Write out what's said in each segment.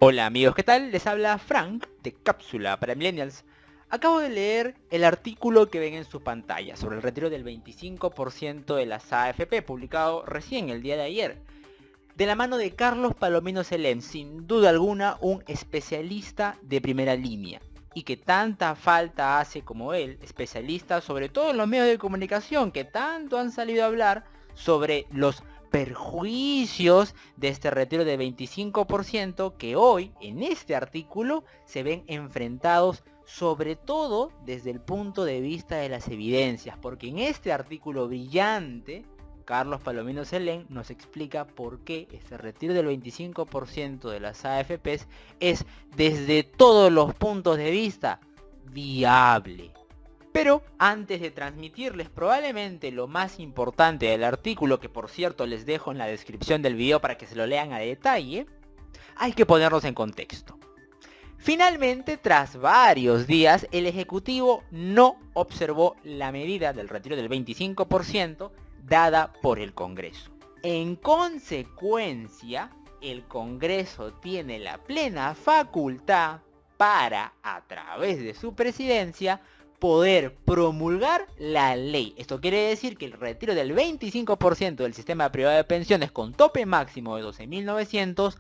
Hola amigos, ¿qué tal? Les habla Frank de Cápsula para Millennials. Acabo de leer el artículo que ven en su pantalla sobre el retiro del 25% de las AFP, publicado recién el día de ayer, de la mano de Carlos Palomino Selem, sin duda alguna un especialista de primera línea, y que tanta falta hace como él, especialista sobre todo en los medios de comunicación, que tanto han salido a hablar sobre los perjuicios de este retiro de 25% que hoy en este artículo se ven enfrentados sobre todo desde el punto de vista de las evidencias, porque en este artículo brillante Carlos Palomino Selén nos explica por qué este retiro del 25% de las AFPs es desde todos los puntos de vista viable. Pero antes de transmitirles probablemente lo más importante del artículo, que por cierto les dejo en la descripción del video para que se lo lean a detalle, hay que ponernos en contexto. Finalmente, tras varios días, el Ejecutivo no observó la medida del retiro del 25% dada por el Congreso. En consecuencia, el Congreso tiene la plena facultad para, a través de su presidencia, poder promulgar la ley. Esto quiere decir que el retiro del 25% del sistema privado de pensiones con tope máximo de 12.900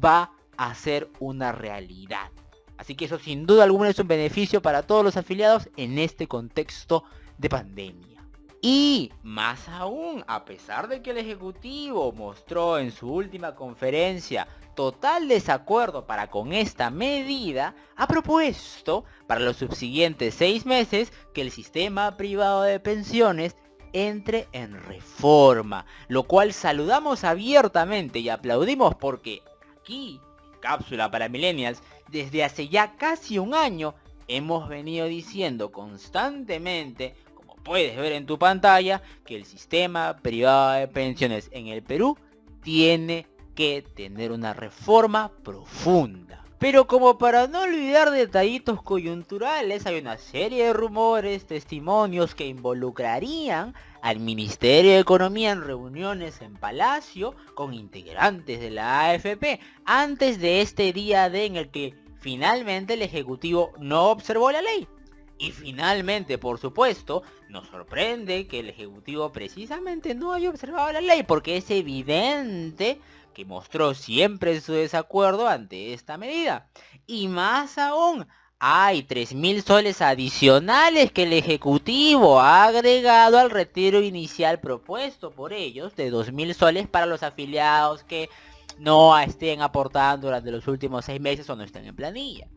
va a ser una realidad. Así que eso sin duda alguna es un beneficio para todos los afiliados en este contexto de pandemia. Y más aún, a pesar de que el Ejecutivo mostró en su última conferencia total desacuerdo para con esta medida, ha propuesto para los subsiguientes 6 meses que el sistema privado de pensiones entre en reforma, lo cual saludamos abiertamente y aplaudimos porque aquí, en Cápsula para Millennials, desde hace ya casi un año hemos venido diciendo constantemente, como puedes ver en tu pantalla, que el sistema privado de pensiones en el Perú tiene que tener una reforma profunda. Pero como para no olvidar detallitos coyunturales, hay una serie de rumores, testimonios que involucrarían al Ministerio de Economía en reuniones en Palacio con integrantes de la AFP antes de este día D en el que finalmente el Ejecutivo no observó la ley. Y finalmente, por supuesto, nos sorprende que el Ejecutivo precisamente no haya observado la ley, porque es evidente que mostró siempre su desacuerdo ante esta medida. Y más aún, hay 3.000 soles adicionales que el Ejecutivo ha agregado al retiro inicial propuesto por ellos, de 2.000 soles para los afiliados que no estén aportando durante los últimos 6 meses o no estén en planilla.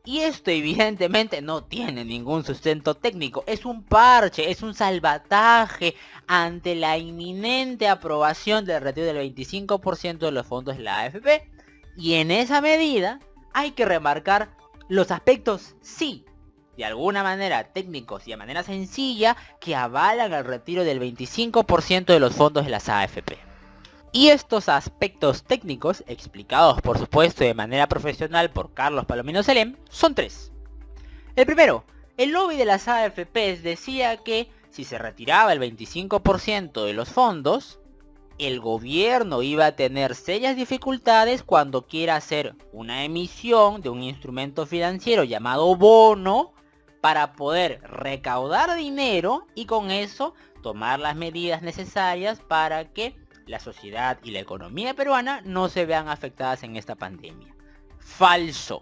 Y esto evidentemente no tiene ningún sustento técnico, es un parche, es un salvataje ante la inminente aprobación del retiro del 25% de los fondos de la AFP. Y en esa medida hay que remarcar los aspectos, sí, de alguna manera técnicos y de manera sencilla, que avalan el retiro del 25% de los fondos de las AFP. Y estos aspectos técnicos, explicados por supuesto de manera profesional por Carlos Palomino Selem, son 3. El primero, el lobby de las AFPs decía que si se retiraba el 25% de los fondos, el gobierno iba a tener serias dificultades cuando quiera hacer una emisión de un instrumento financiero llamado bono para poder recaudar dinero y con eso tomar las medidas necesarias para que la sociedad y la economía peruana no se vean afectadas en esta pandemia. Falso.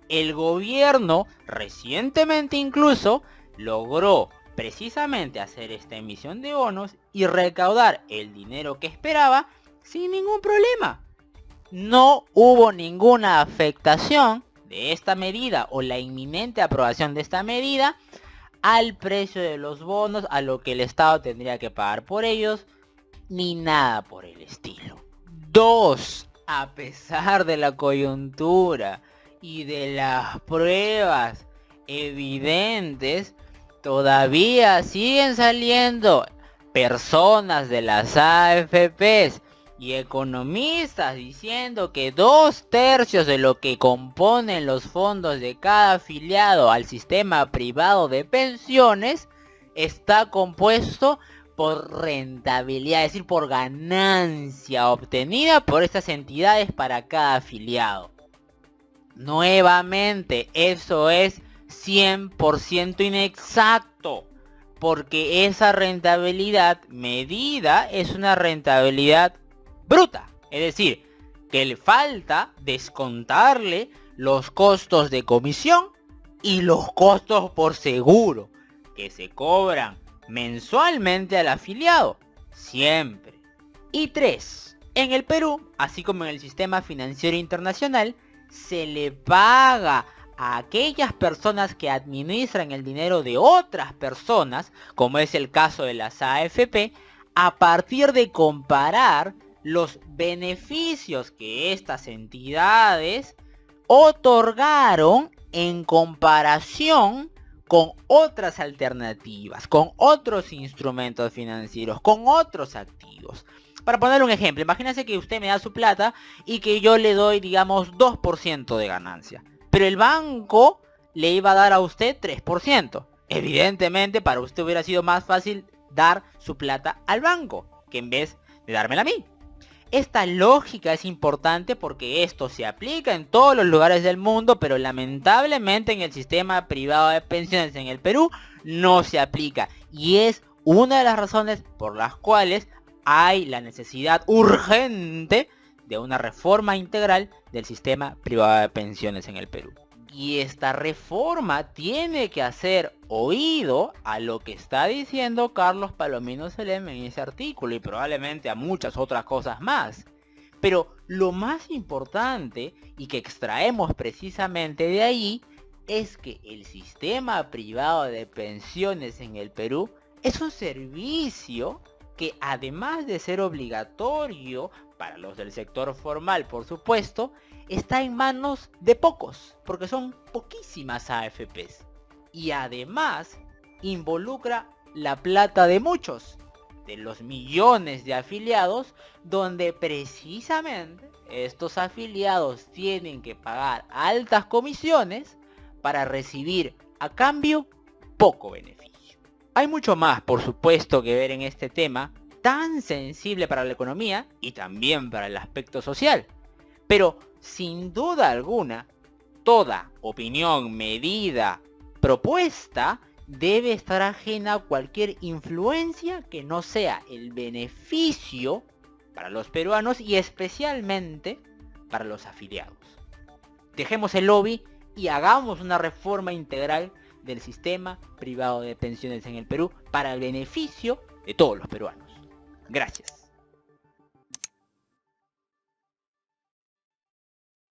El gobierno recientemente incluso logró precisamente hacer esta emisión de bonos y recaudar el dinero que esperaba sin ningún problema. No hubo ninguna afectación de esta medida o la inminente aprobación de esta medida al precio de los bonos, a lo que el Estado tendría que pagar por ellos, ni nada por el estilo. 2. A pesar de la coyuntura y de las pruebas evidentes, todavía siguen saliendo personas de las AFPs y economistas diciendo que 2/3 de lo que componen los fondos de cada afiliado al sistema privado de pensiones está compuesto por rentabilidad, es decir, por ganancia obtenida por estas entidades para cada afiliado. Nuevamente, eso es 100% inexacto, porque esa rentabilidad medida es una rentabilidad bruta, es decir, que le falta descontarle los costos de comisión y los costos por seguro que se cobran mensualmente al afiliado, siempre. Y 3. En el Perú, así como en el sistema financiero internacional, se le paga a aquellas personas que administran el dinero de otras personas, como es el caso de las AFP, a partir de comparar los beneficios que estas entidades otorgaron en comparación con otras alternativas, con otros instrumentos financieros, con otros activos. Para poner un ejemplo, imagínense que usted me da su plata y que yo le doy, digamos, 2% de ganancia. Pero el banco le iba a dar a usted 3%. Evidentemente, para usted hubiera sido más fácil dar su plata al banco, que en vez de dármela a mí. Esta lógica es importante porque esto se aplica en todos los lugares del mundo, pero lamentablemente en el sistema privado de pensiones en el Perú no se aplica. Y es una de las razones por las cuales hay la necesidad urgente de una reforma integral del sistema privado de pensiones en el Perú. Y esta reforma tiene que hacer oído a lo que está diciendo Carlos Palomino Selem en ese artículo y probablemente a muchas otras cosas más. Pero lo más importante y que extraemos precisamente de ahí es que el sistema privado de pensiones en el Perú es un servicio que, además de ser obligatorio para los del sector formal, por supuesto, está en manos de pocos, porque son poquísimas AFPs. Y además involucra la plata de muchos, de los millones de afiliados, donde precisamente estos afiliados tienen que pagar altas comisiones para recibir a cambio poco beneficio. Hay mucho más, por supuesto, que ver en este tema, tan sensible para la economía y también para el aspecto social. Pero, sin duda alguna, toda opinión, medida, propuesta debe estar ajena a cualquier influencia que no sea el beneficio para los peruanos y especialmente para los afiliados. Dejemos el lobby y hagamos una reforma integral del sistema privado de pensiones en el Perú para el beneficio de todos los peruanos. Gracias.